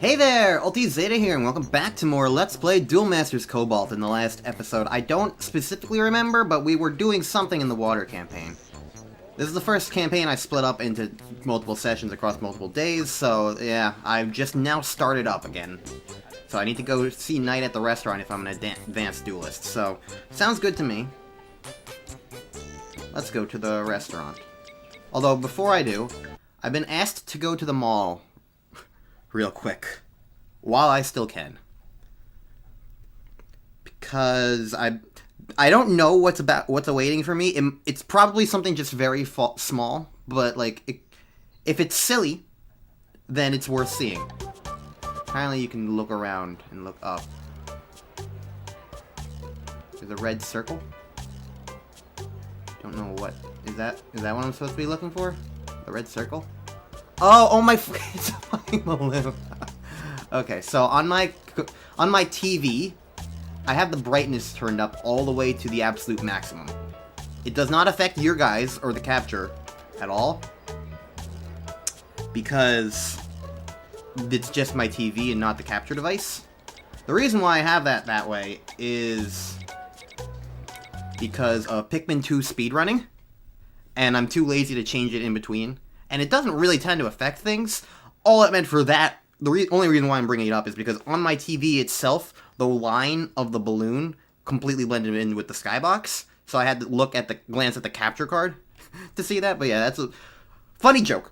Hey there, Ulti Zeta here, and welcome back to more Let's Play Duel Masters Cobalt. In the last episode, I don't specifically remember, but we were doing something in the water campaign. This is the first campaign I split up into multiple sessions across multiple days, so yeah, I've just now started up again. So I need to go see Knight at the restaurant if I'm an advanced duelist, so sounds good to me. Let's go to the restaurant. Although, before I do, I've been asked to go to the mall real quick, while I still can, because I don't know what's awaiting for me. It's probably something just very small, but like if it's silly, then it's worth seeing. Apparently, you can look around and look up. There's a red circle. Don't know what is that. Is that what I'm supposed to be looking for? The red circle. Oh my! It's a fucking balloon. Okay, so on my TV, I have the brightness turned up all the way to the absolute maximum. It does not affect your guys or the capture at all, because it's just my TV and not the capture device. The reason why I have that way is because of Pikmin 2 speedrunning, and I'm too lazy to change it in between. And it doesn't really tend to affect things. All it meant for that, only reason why I'm bringing it up is because on my TV itself, the line of the balloon completely blended in with the skybox. So I had to glance at the capture card to see that. But yeah, that's a funny joke.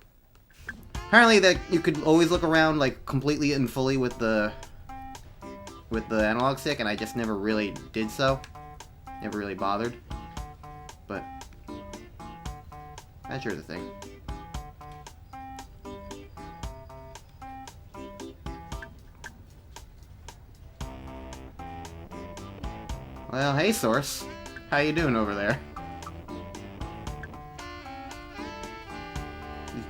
Apparently that you could always look around like completely and fully with the analog stick, and I just never really did so. Never really bothered. But that's sure the thing. Well, hey, Source. How you doing over there?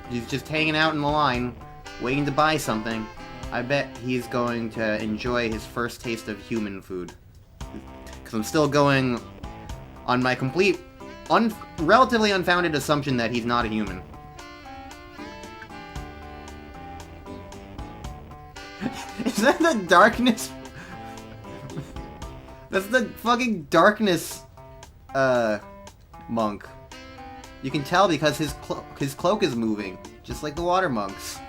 He's just hanging out in the line, waiting to buy something. I bet he's going to enjoy his first taste of human food. Because I'm still going on my complete, relatively unfounded assumption that he's not a human. Is that the darkness? That's the fucking darkness, monk. You can tell because his cloak is moving, just like the water monks.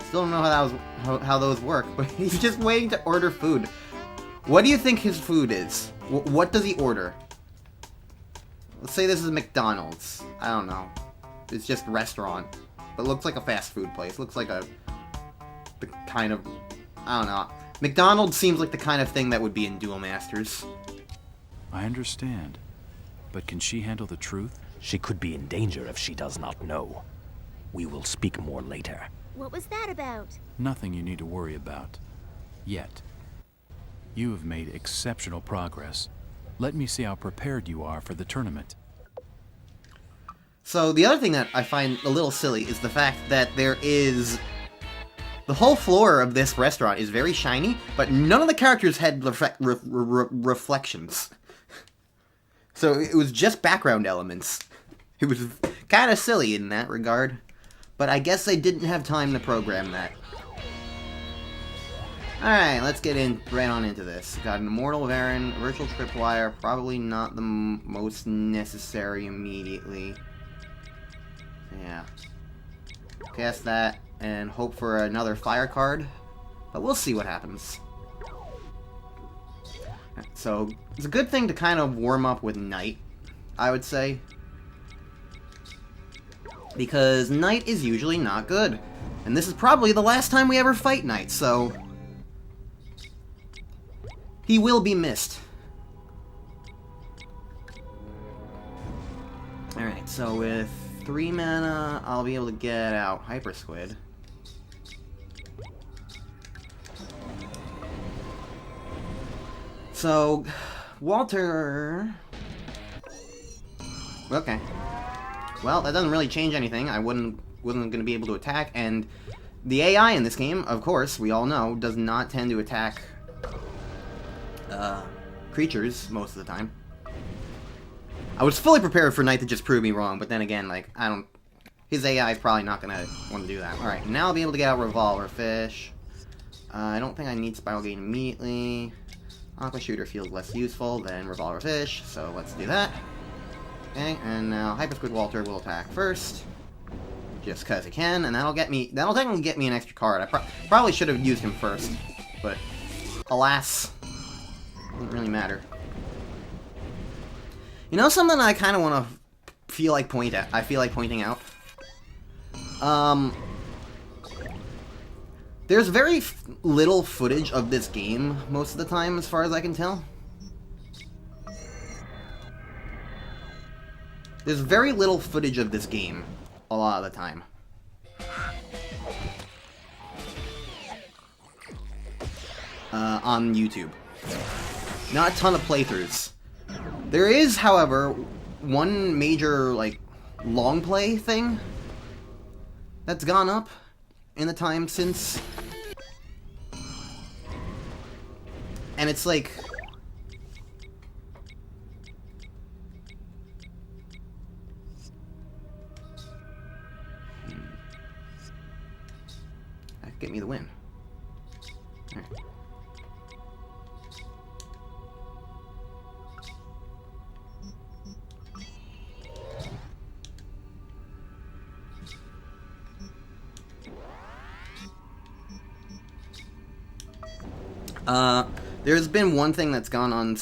Still don't know how those work, but he's just waiting to order food. What do you think his food is? What does he order? Let's say this is McDonald's. I don't know. It's just a restaurant, but it looks like a fast food place. Looks like the kind of, I don't know. McDonald's seems like the kind of thing that would be in Duel Masters. I understand. But can she handle the truth? She could be in danger if she does not know. We will speak more later. What was that about? Nothing you need to worry about. Yet. You have made exceptional progress. Let me see how prepared you are for the tournament. So the other thing that I find a little silly is the fact that there is... The whole floor of this restaurant is very shiny, but none of the characters had reflections. So it was just background elements. It was kind of silly in that regard, but I guess they didn't have time to program that. Alright, let's get right on into this. Got an Immortal Varan, Virtual Tripwire, probably not the most necessary immediately. Yeah. Cast that. And hope for another fire card, but we'll see what happens. So, it's a good thing to kind of warm up with Knight, I would say. Because Knight is usually not good. And this is probably the last time we ever fight Knight, so... he will be missed. Alright, so with 3 mana, I'll be able to get out Hyper Squid. So, Walter... Okay. Well, that doesn't really change anything. I wasn't going to be able to attack, and the AI in this game, of course, we all know, does not tend to attack creatures most of the time. I was fully prepared for Knight to just prove me wrong, but then again, like, I don't... His AI is probably not gonna want to do that. Alright, now I'll be able to get out Revolver Fish. I don't think I need Spiral Gate immediately. Aqua Shooter feels less useful than Revolver Fish, so let's do that. Okay, and now Hyper Squid Walter will attack first. Just because he can, and that'll technically get me an extra card. I probably should have used him first, but alas, doesn't really matter. You know something I kind of want to feel like pointing out? There's very little footage of this game most of the time, as far as I can tell. There's very little footage of this game a lot of the time. On YouTube. Not a ton of playthroughs. There is, however, one major, like, long play thing that's gone up in the time since. And it's like... That could get me the win. Alright. There's been one thing that's gone on,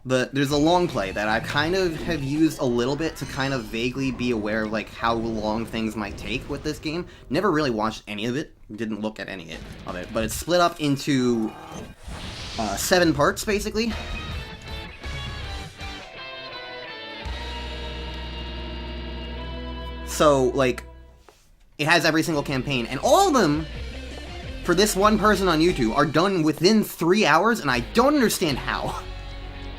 there's a long play that I kind of have used a little bit to kind of vaguely be aware of, like, how long things might take with this game. Never really watched any of it, didn't look at any of it, but it's split up into 7 parts, basically. So, like, it has every single campaign, and all of them, for this one person on YouTube, are done within 3 hours, and I don't understand how.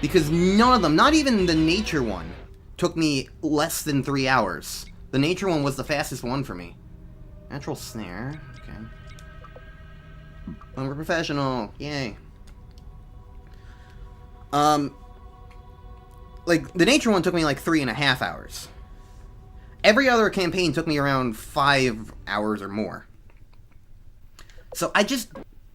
Because none of them, not even the nature one, took me less than 3 hours. The nature one was the fastest one for me. Natural snare, okay. We're professional, yay. Like, the nature one took me like 3.5 hours. Every other campaign took me around 5 hours or more. So I just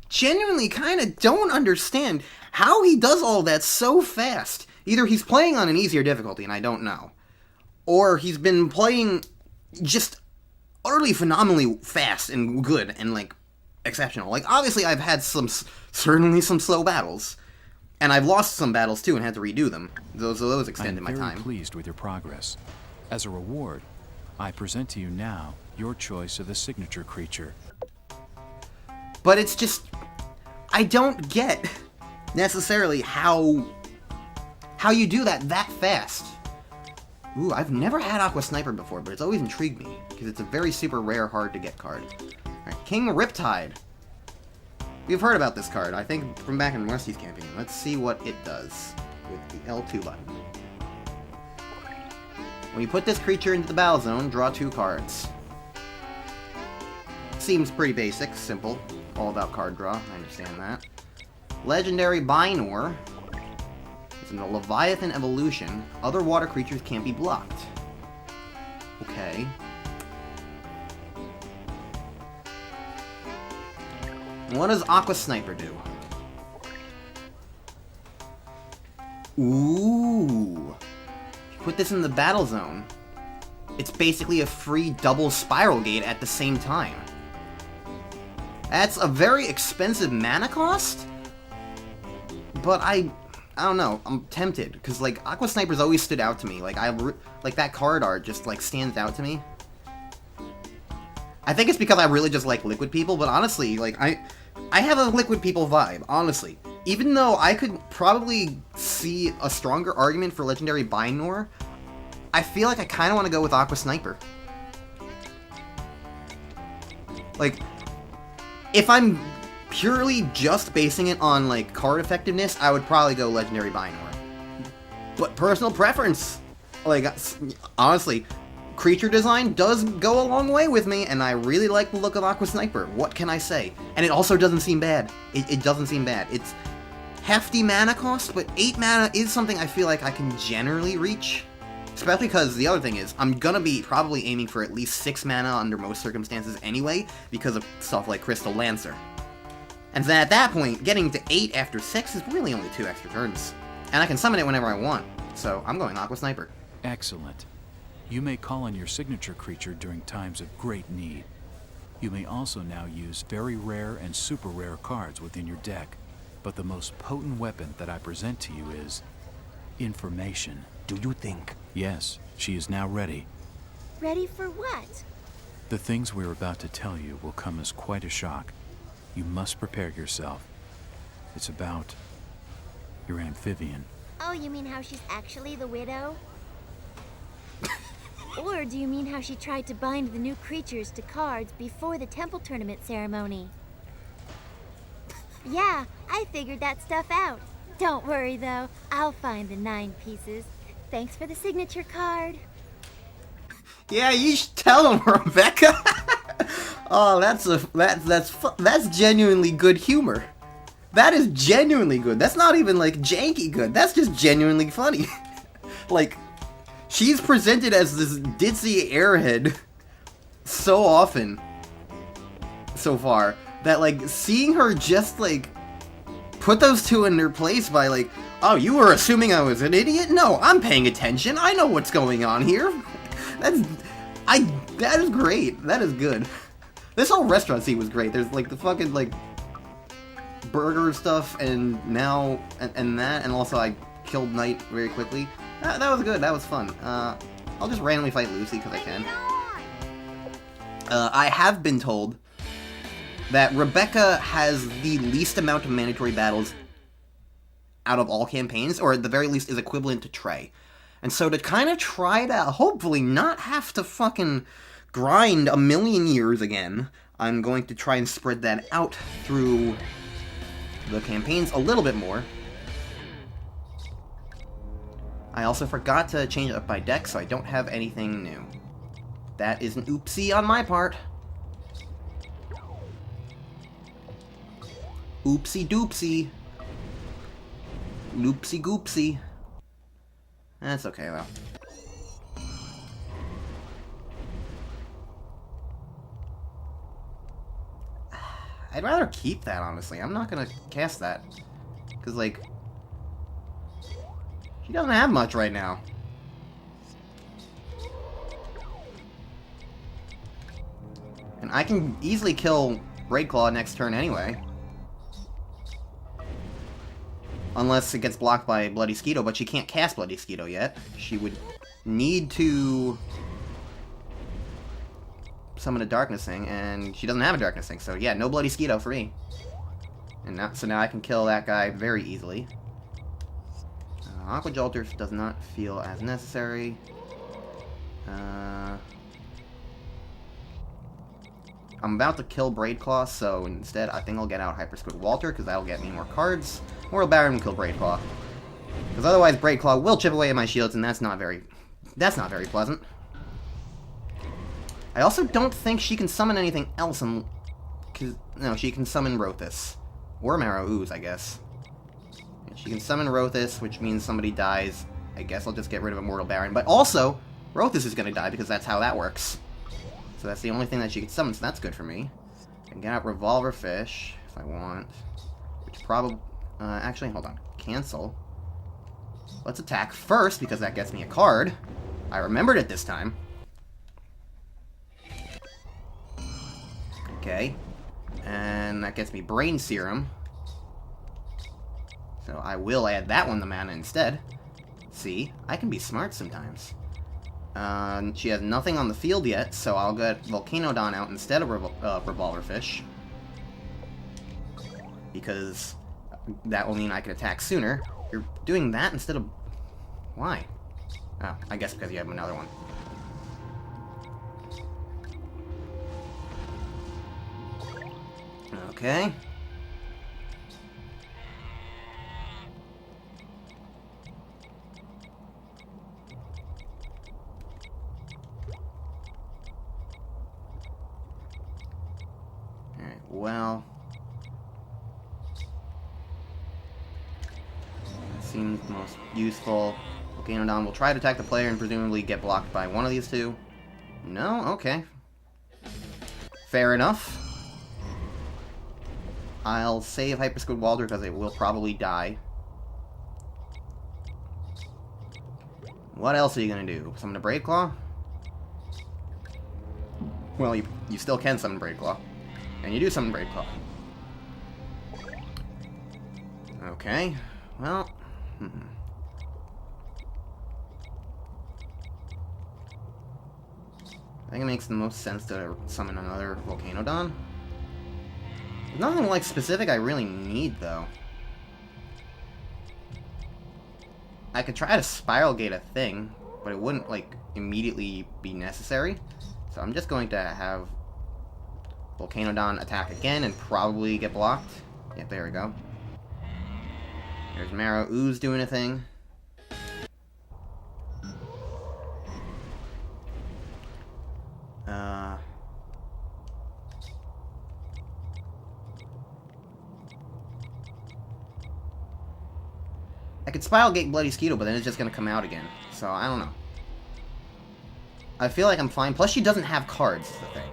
genuinely kind of don't understand how he does all that so fast. Either he's playing on an easier difficulty, and I don't know, or he's been playing just utterly phenomenally fast and good and, like, exceptional. Like, obviously I've had certainly some slow battles, and I've lost some battles too and had to redo them. Those extended my time. I'm very pleased with your progress. As a reward, I present to you now your choice of the signature creature. But it's just, I don't get necessarily how you do that fast. Ooh, I've never had Aqua Sniper before, but it's always intrigued me, because it's a very super rare, hard to get card. Alright, King Riptide. We've heard about this card, I think, from back in Rusty's campaign. Let's see what it does with the L2 button. When you put this creature into the battle zone, draw 2 cards. Seems pretty basic, simple. All about card draw, I understand that. Legendary Binor. It's in the Leviathan evolution. Other water creatures can't be blocked. Okay. And what does Aqua Sniper do? Ooh. Put this in the battle zone. It's basically a free double Spiral Gate at the same time. That's a very expensive mana cost, but I don't know, I'm tempted, because, like, Aqua Sniper's always stood out to me. Like, like, that card art just, like, stands out to me. I think it's because I really just like Liquid People, but honestly, like, I have a Liquid People vibe, honestly. Even though I could probably see a stronger argument for Legendary Binor, I feel like I kind of want to go with Aqua Sniper. Like, if I'm purely just basing it on, like, card effectiveness, I would probably go Legendary Binor. But personal preference, like, honestly, creature design does go a long way with me, and I really like the look of Aqua Sniper. What can I say? And it also doesn't seem bad. It doesn't seem bad. It's hefty mana cost, but 8 mana is something I feel like I can generally reach. Especially because the other thing is, I'm gonna be probably aiming for at least 6 mana under most circumstances anyway, because of stuff like Crystal Lancer. And then at that point, getting to 8 after 6 is really only 2 extra turns. And I can summon it whenever I want. So I'm going Aqua Sniper. Excellent. You may call on your signature creature during times of great need. You may also now use very rare and super rare cards within your deck. But the most potent weapon that I present to you is information. Do you think? Yes, she is now ready. Ready for what? The things we're about to tell you will come as quite a shock. You must prepare yourself. It's about your amphibian. Oh, you mean how she's actually the widow? Or do you mean how she tried to bind the new creatures to cards before the temple tournament ceremony? Yeah, I figured that stuff out. Don't worry though, I'll find the 9 pieces. Thanks for the signature card. Yeah, you should tell him, Rebecca. Oh, that's genuinely good humor. That is genuinely good. That's not even like janky good. That's just genuinely funny. Like, she's presented as this ditzy airhead so often so far that, like, seeing her just, like, put those two in their place by, like, oh, you were assuming I was an idiot? No, I'm paying attention. I know what's going on here. That is great. That is good. This whole restaurant scene was great. There's, like, the fucking, like, burger stuff, and now, and that, and also I killed Knight very quickly. That was good. That was fun. I'll just randomly fight Lucy because I can. I have been told that Rebecca has the least amount of mandatory battles out of all campaigns, or at the very least is equivalent to Trey. And so to kind of try to hopefully not have to fucking grind a million years again, I'm going to try and spread that out through the campaigns a little bit more. I also forgot to change up my deck, so I don't have anything new. That is an oopsie on my part. Oopsie doopsie. Loopsie goopsie. That's okay, though. I'd rather keep that, honestly. I'm not gonna cast that. Because, like, she doesn't have much right now. And I can easily kill Raidclaw next turn anyway. Unless it gets blocked by Bloody Skeeto, but she can't cast Bloody Skeeto yet. She would need to summon a Darkness Thing, and she doesn't have a Darkness Thing, so yeah, no Bloody Skeeto for me. And now, so now I can kill that guy very easily. Aqua Jolter does not feel as necessary. I'm about to kill Braidclaw, so instead I think I'll get out Hyper Squid Walter, because that'll get me more cards. Or Baron will kill Braidclaw. Because otherwise Braidclaw will chip away at my shields, and that's not very pleasant. I also don't think she can summon anything else, no, she can summon Rothis. Or Marrow Ooze, I guess. She can summon Rothis, which means somebody dies. I guess I'll just get rid of Immortal Baron. But also, Rothis is going to die, because that's how that works. So that's the only thing that she can summon, so that's good for me. I can get out Revolver Fish, if I want. Which probably... actually, hold on. Cancel. Let's attack first, because that gets me a card. I remembered it this time. Okay. And that gets me Brain Serum. So I will add that one to mana instead. See? I can be smart sometimes. She has nothing on the field yet, so I'll get Volcanodon out instead of Revolver Fish. Because that will mean I can attack sooner. You're doing that instead of... Why? Oh, I guess because you have another one. Okay. Alright, well... seems the most useful. Volcanodon will try to attack the player and presumably get blocked by one of these two. No? Okay. Fair enough. I'll save Hyper Squid Walter because it will probably die. What else are you gonna do? Summon a Brave Claw? Well, you still can summon Brave Claw. And you do summon Brave Claw. Okay, well... I think it makes the most sense to summon another Volcanodon. There's nothing, like, specific I really need, though. I could try to Spiral Gate a thing, but it wouldn't, like, immediately be necessary. So I'm just going to have Volcanodon attack again and probably get blocked. Yeah, there we go. There's Marrow Ooze doing a thing. I could Spiral Gate Bloody Skeeto, but then it's just gonna come out again. So, I don't know. I feel like I'm fine. Plus, she doesn't have cards, is the thing.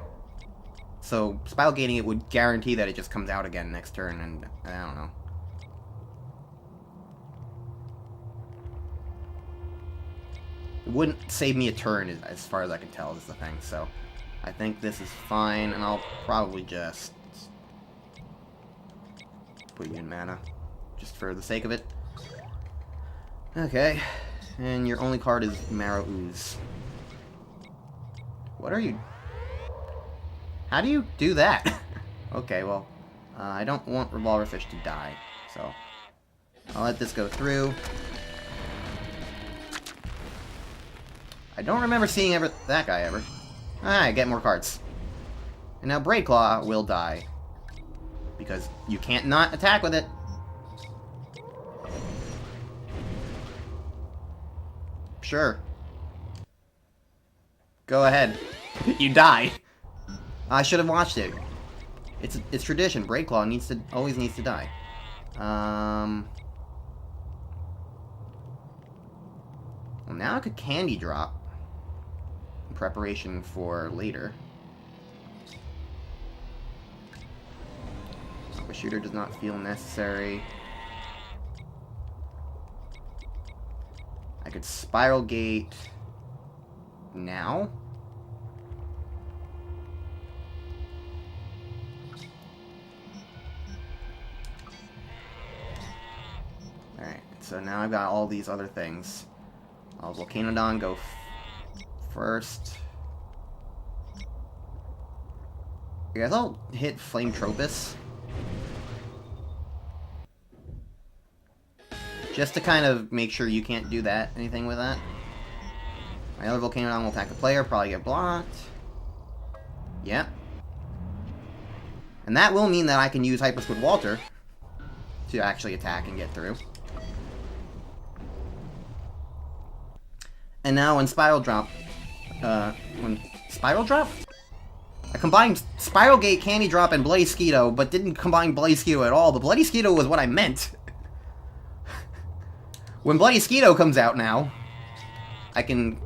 So, Spiral Gating it would guarantee that it just comes out again next turn, and I don't know. It wouldn't save me a turn, as far as I can tell, is the thing. So, I think this is fine, and I'll probably just put you in mana, just for the sake of it. Okay, and your only card is Marrow Ooze. What are you... How do you do that? Okay, well, I don't want Revolver Fish to die, so I'll let this go through. I don't remember seeing that guy ever. I get more cards. And now Braid Claw will die. Because you can't not attack with it. Sure. Go ahead. You die. I should have watched it. It's tradition. Braid Claw always needs to die. Well, now I could Candy Drop in preparation for later. A shooter does not feel necessary. I could Spiral Gate now. Alright, so now I've got all these other things. I'll Volcanodon go first. I guess I'll hit Flame Tropus. Just to kind of make sure you can't do anything with that. My other Volcanodon will attack a player, probably get blocked. Yep. And that will mean that I can use Hyper Squid Walter to actually attack and get through. And now when Spiral Drop... Spiral Drop? I combined Spiral Gate, Candy Drop, and Bloody Skeeto, but didn't combine Bloody Skeeto at all. But Bloody Skeeto was what I meant. When Bloody Skeeto comes out now, I can...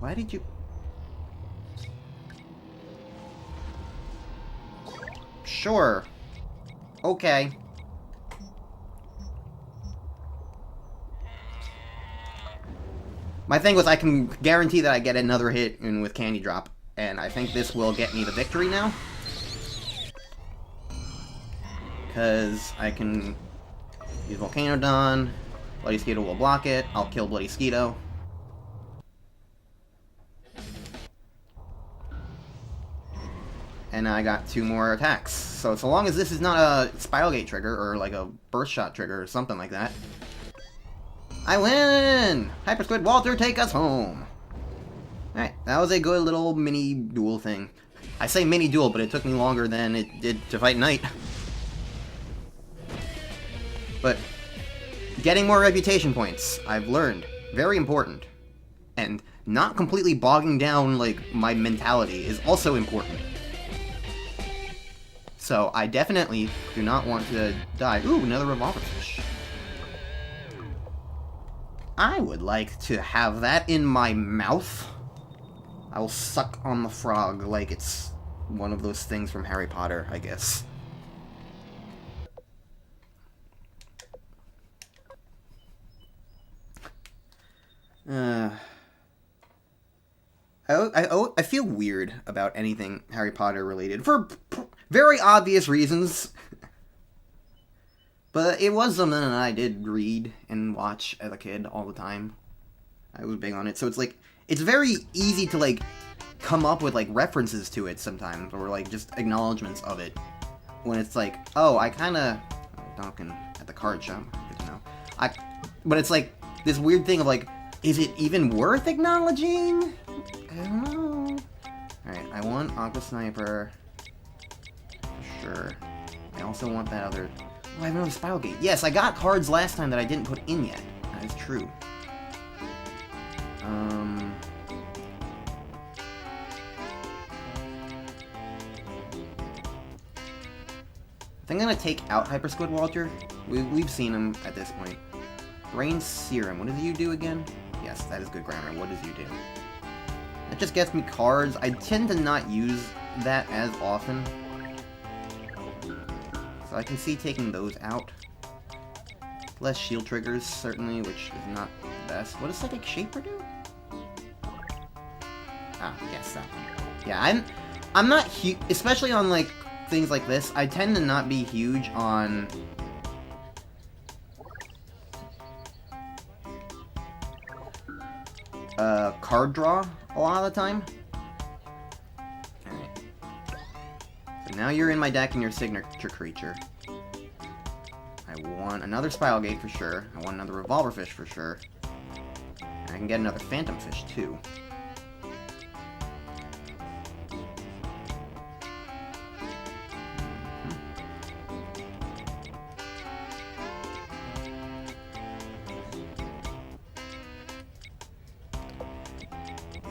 Why did you... Sure. Okay. My thing was I can guarantee that I get another hit in with Candy Drop, and I think this will get me the victory now. Because I can use Volcanodon, Bloody Skeeto will block it, I'll kill Bloody Skeeto. And I got 2 more attacks. So long as this is not a Spiral Gate trigger, or like a Burst Shot trigger, or something like that, I win! Hyper Squid Walter, take us home! Alright, that was a good little mini duel thing. I say mini duel, but it took me longer than it did to fight Knight. But getting more reputation points, I've learned. Very important. And not completely bogging down, like, my mentality is also important. So, I definitely do not want to die. Ooh, another Revolver Fish. I would like to have that in my mouth. I will suck on the frog like it's one of those things from Harry Potter, I guess. I feel weird about anything Harry Potter related for very obvious reasons. But it was something that I did read and watch as a kid all the time. I was big on it, so it's like it's very easy to like come up with like references to it sometimes, or like just acknowledgments of it. When it's like, oh, I kind of talking at the card shop, good to know. But it's like this weird thing of like, is it even worth acknowledging? I don't know. Alright, I want Aqua Sniper. Sure. I also want that other... Oh, I have another Spiral Gate. Yes, I got cards last time that I didn't put in yet. That is true. I think I'm gonna take out Hyper Squid Walter. We've seen him at this point. Brain Serum. What does you do again? Yes, that is good grammar. What does you do? That just gets me cards. I tend to not use that as often. So I can see taking those out. Less shield triggers, certainly, which is not the best. What does Psychic Shaper do? Ah, yes, that one. Yeah, I'm not huge, especially on, like, things like this. I tend to not be huge on... card draw a lot of the time. Alright. So now you're in my deck and your signature creature. I want another Spiral Gate for sure. I want another Revolver Fish for sure. And I can get another Phantom Fish too.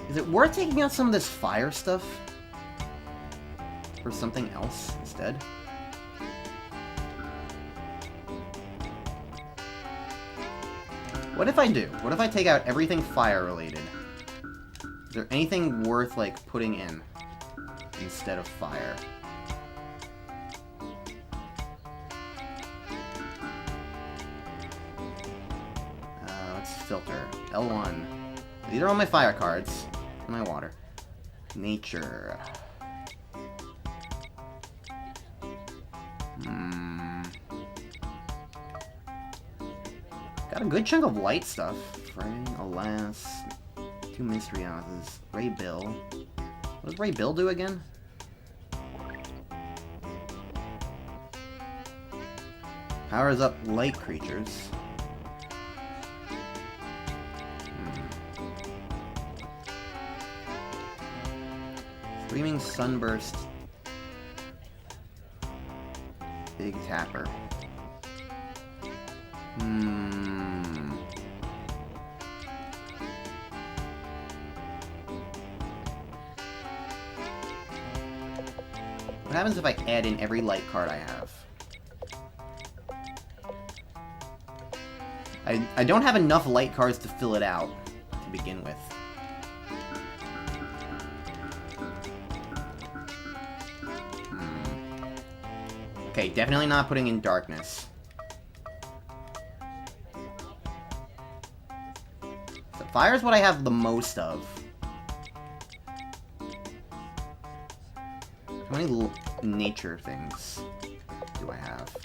Is it worth taking out some of this fire stuff? For something else instead? What if I do? What if I take out everything fire related? Is there anything worth, like, putting in instead of fire? Let's filter. L1. These are all my fire cards. My water. Nature. Got a good chunk of light stuff. Fraying, Alas. 2 Mystery Houses. Ray Bill. What does Ray Bill do again? Powers up light creatures. Screaming Sunburst. Big Tapper. What happens if I add in every light card I have? I don't have enough light cards to fill it out to begin with. Okay, definitely not putting in Darkness. So fire is what I have the most of. How many nature things do I have?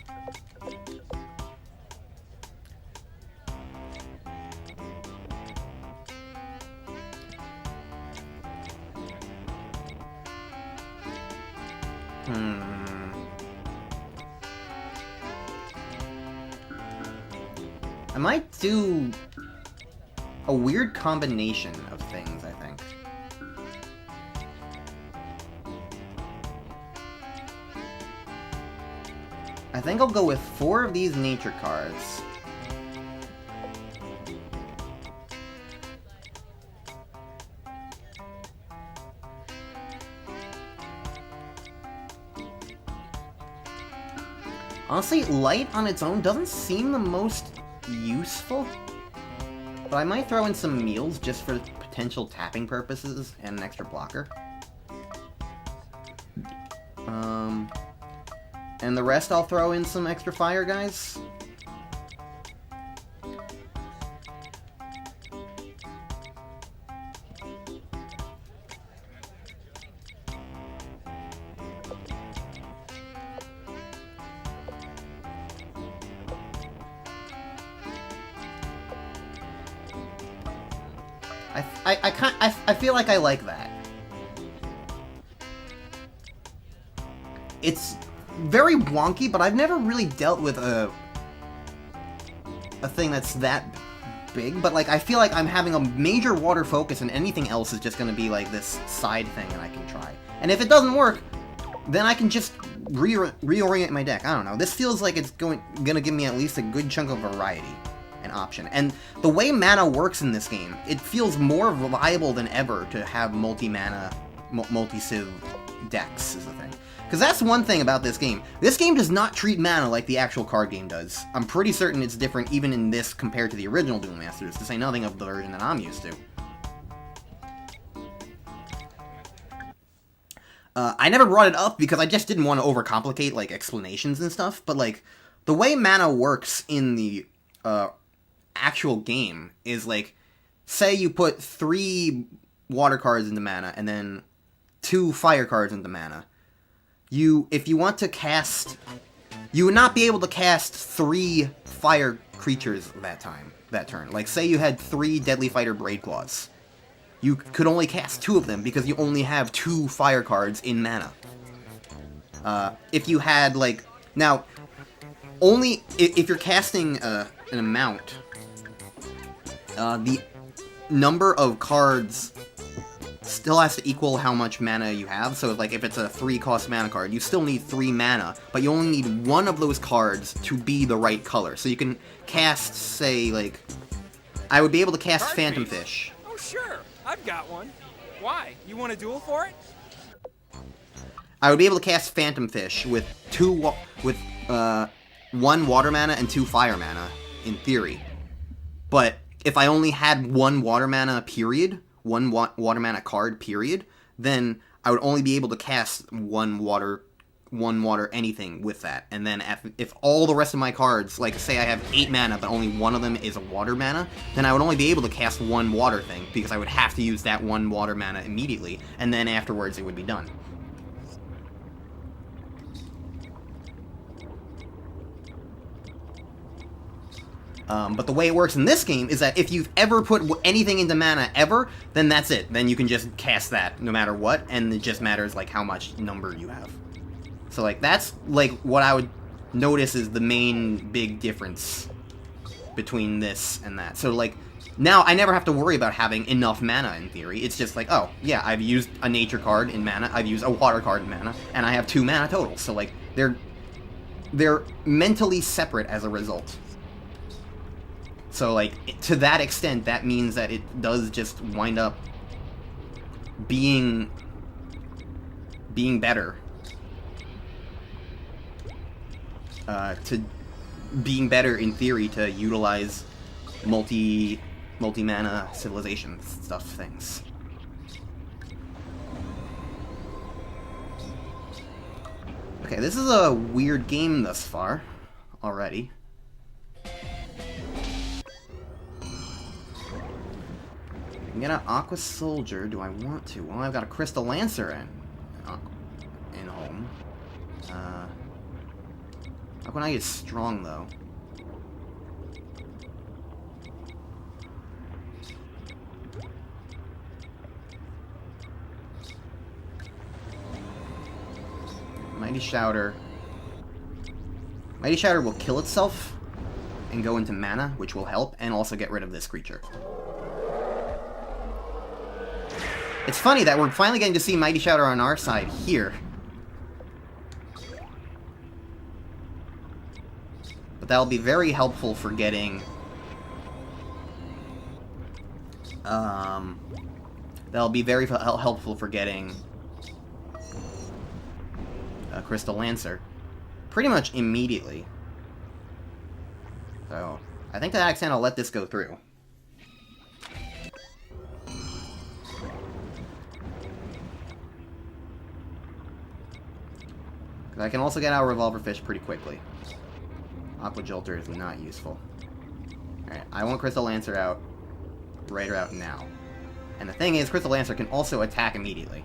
I might do a weird combination of things, I think. I think I'll go with 4 of these nature cards. Honestly, light on its own doesn't seem the most useful, but I might throw in some meals just for potential tapping purposes and an extra blocker. And the rest I'll throw in some extra fire guys. I feel like I like that. It's very wonky, but I've never really dealt with a thing that's that big. But like, I feel like I'm having a major water focus, and anything else is just gonna be like this side thing that I can try. And if it doesn't work, then I can just reorient my deck. I don't know. This feels like it's gonna give me at least a good chunk of variety and option. And the way mana works in this game, it feels more viable than ever to have multi-mana, multi-civ decks is the thing. Because that's one thing about this game. This game does not treat mana like the actual card game does. I'm pretty certain it's different even in this compared to the original Duel Masters, to say nothing of the version that I'm used to. I never brought it up because I just didn't want to overcomplicate, like, explanations and stuff, but, like, the way mana works in the actual game is, like, say you put 3 water cards into mana and then 2 fire cards into mana. If you want to cast, you would not be able to cast 3 fire creatures that turn. Like, say you had 3 Deadly Fighter Braid Claws. You could only cast 2 of them because you only have 2 fire cards in mana. If you had, like, now, only, if you're casting an amount, the number of cards still has to equal how much mana you have. So, like, if it's a 3-cost mana card, you still need 3 mana, but you only need 1 of those cards to be the right color. So you can cast, say, like, I would be able to cast Card Phantom piece? Fish. Oh, sure. I've got one. Why? You want a duel for it? I would be able to cast Phantom Fish with 1 water mana and 2 fire mana, in theory. But if I only had 1 water mana, period, 1 water mana card, period, then I would only be able to cast 1 water anything with that. And then if all the rest of my cards, like say I have 8 mana, but only 1 of them is a water mana, then I would only be able to cast 1 water thing, because I would have to use that 1 water mana immediately, and then afterwards it would be done. But the way it works in this game is that if you've ever put anything into mana ever, then that's it. Then you can just cast that no matter what, and it just matters like how much number you have. So like that's like what I would notice is the main big difference between this and that. So like now I never have to worry about having enough mana in theory. It's just like, oh yeah, I've used a nature card in mana, I've used a water card in mana, and I have 2 mana total. So like they're mentally separate as a result. So, like, to that extent, that means that it does just wind up being better. Being better, in theory, to utilize multi-mana civilization stuff things. Okay, this is a weird game thus far, already. I can get an Aqua Soldier. Do I want to? Well, I've got a Crystal Lancer in home. Aqua Knight is strong, though. Mighty Shouter. Mighty Shouter will kill itself and go into mana, which will help, and also get rid of this creature. It's funny that we're finally getting to see Mighty Shouter on our side here. But that'll be very helpful for getting... that'll be very helpful for getting... a Crystal Lancer. Pretty much immediately. So, I think to that extent I'll let this go through. I can also get out Revolver Fish pretty quickly. Aqua Jolter is not useful. Alright, I want Crystal Lancer out. Raider out now. And the thing is, Crystal Lancer can also attack immediately.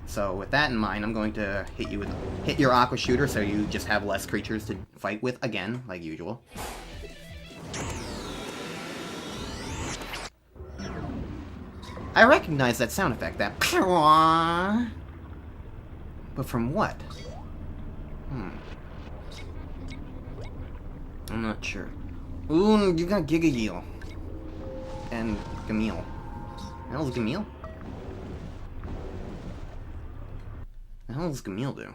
So with that in mind, I'm going to hit your Aqua Shooter so you just have less creatures to fight with again, like usual. I recognize that sound effect, that... But from what? I'm not sure. Ooh, you got Giga Eel. And Gamil. The hell does Gamil? The hell does Gamil do?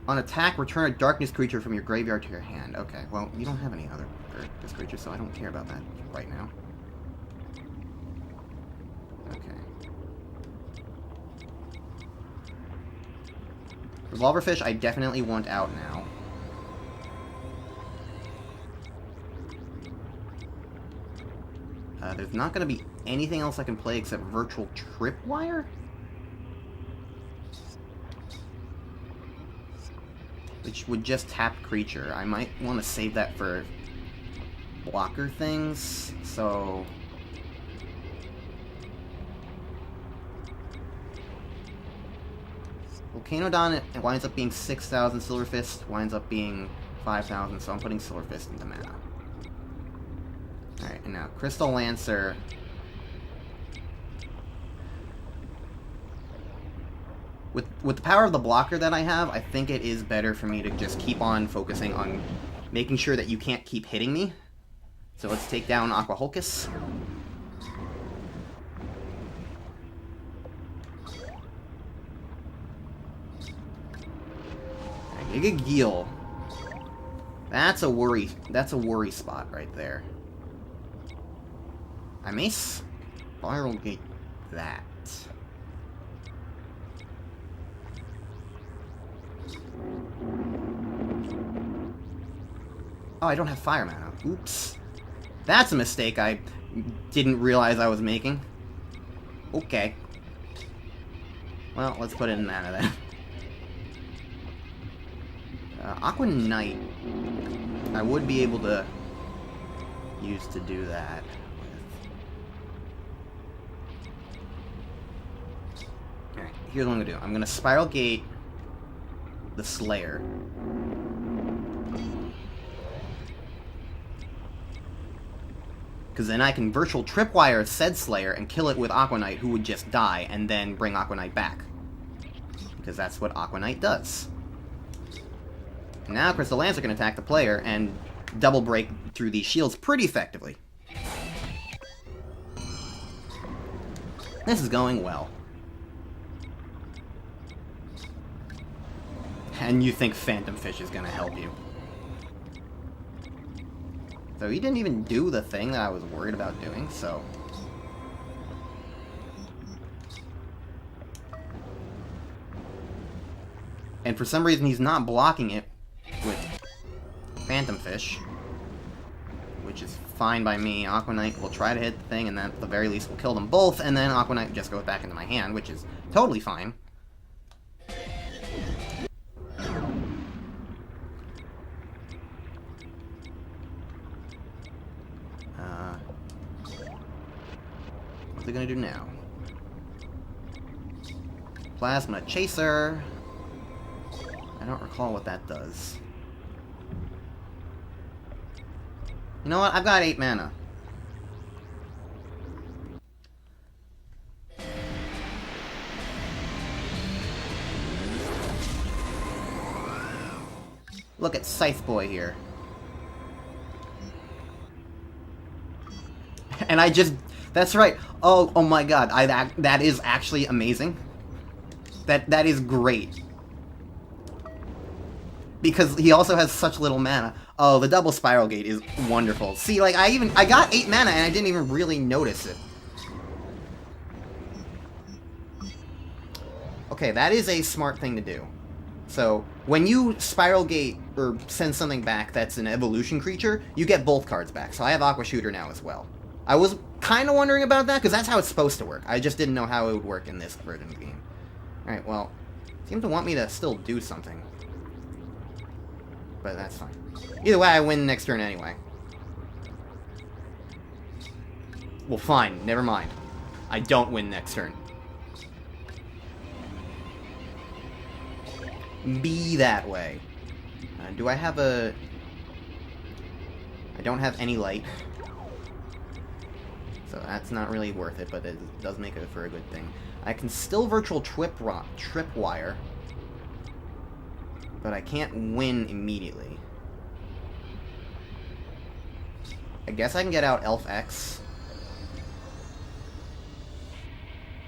On attack, return a darkness creature from your graveyard to your hand. Okay, well, you don't have any other darkness creatures, so I don't care about that right now. Okay. Revolverfish, I definitely want out now. There's not going to be anything else I can play except Virtual Tripwire? Which would just tap creature. I might want to save that for blocker things, so... Volcanodon, it winds up being 6,000, Silver Fist winds up being 5,000, so I'm putting Silver Fist into mana. Alright, and now Crystal Lancer... With the power of the blocker that I have, I think it is better for me to just keep on focusing on making sure that you can't keep hitting me. So let's take down Aqua Hulkus. Giga Geel. That's a worry spot right there. I may Spiral Gate that. Oh, I don't have fire mana. Oops. That's a mistake I didn't realize I was making. Okay. Well, let's put it in mana then. Aqua Knight, I would be able to use to do that. Alright, here's what I'm going to do. I'm going to Spiral Gate the Slayer. Because then I can Virtual Tripwire said Slayer and kill it with Aqua Knight, who would just die, and then bring Aqua Knight back. Because that's what Aqua Knight does. Now Crystal Lancer can attack the player and double break through these shields pretty effectively. This is going well. And you think Phantom Fish is going to help you. So he didn't even do the thing that I was worried about doing, so... And for some reason he's not blocking it with Phantom Fish, which is fine by me. Aqua Knight will try to hit the thing, and then at the very least will kill them both, and then Aqua Knight just goes back into my hand, which is totally fine. What's it gonna do now? Plasma Chaser. I don't recall what that does. You know what? I've got 8 mana. Look at Scythe Boy here. And I just... That's right. Oh my god. That is actually amazing. That is great. Because he also has such little mana. Oh, the double Spiral Gate is wonderful. See, like, I got 8 mana and I didn't even really notice it. Okay, that is a smart thing to do. So, when you Spiral Gate or send something back that's an evolution creature, you get both cards back. So I have Aqua Shooter now as well. I was kind of wondering about that, because that's how it's supposed to work. I just didn't know how it would work in this version of the game. Alright, well, it seems to want me to still do something. But that's fine. Either way, I win next turn anyway. Well, fine. Never mind. I don't win next turn. be that way. Do I have a... I don't have any light. So that's not really worth it, but it does make it for a good thing. I can still virtual tripwire, but I can't win immediately. I guess I can get out Elf X.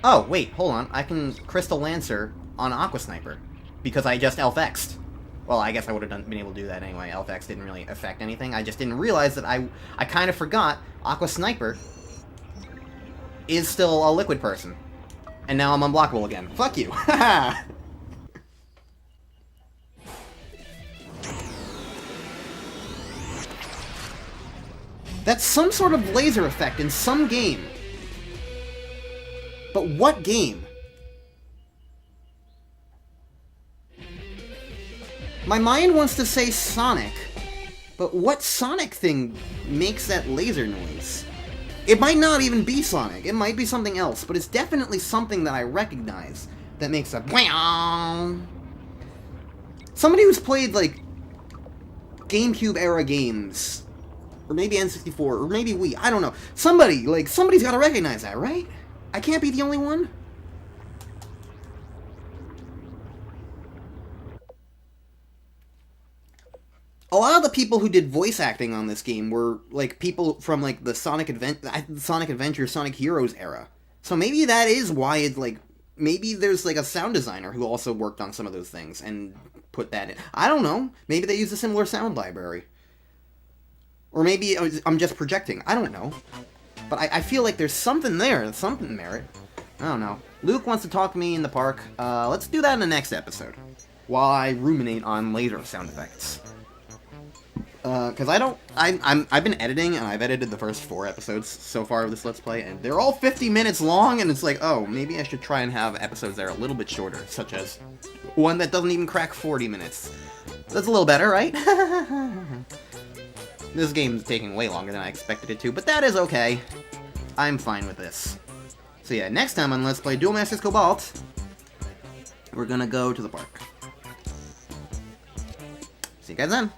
Oh, wait, hold on. I can Crystal Lancer on Aqua Sniper, because I just Elf X'd. Well, I guess I would have been able to do that anyway. Elf X didn't really affect anything. I just didn't realize that I kind of forgot Aqua Sniper is still a liquid person. And now I'm unblockable again. Fuck you. Haha. That's some sort of laser effect in some game. But what game? My mind wants to say Sonic, but what Sonic thing makes that laser noise? It might not even be Sonic, it might be something else, but it's definitely something that I recognize that makes a BWAOW. Somebody who's played, like, GameCube-era games, or maybe N64, or maybe Wii, I don't know. Somebody's gotta recognize that, right? I can't be the only one? A lot of the people who did voice acting on this game were, like, people from, like, the Sonic Adventure, Sonic Heroes era. So maybe that is why it's, like, maybe there's, like, a sound designer who also worked on some of those things and put that in. I don't know. Maybe they used a similar sound library. Or maybe I'm just projecting. I don't know. But I feel like there's something there, something merit. I don't know. Luke wants to talk to me in the park. Let's do that in the next episode. While I ruminate on laser sound effects. Because I've been editing, and I've edited the first 4 episodes so far of this Let's Play, and they're all 50 minutes long, and it's like, oh, maybe I should try and have episodes that are a little bit shorter, such as one that doesn't even crack 40 minutes. That's a little better, right? This game's taking way longer than I expected it to, but that is okay. I'm fine with this. So yeah, next time on Let's Play Duel Masters Cobalt, we're gonna go to the park. See you guys then.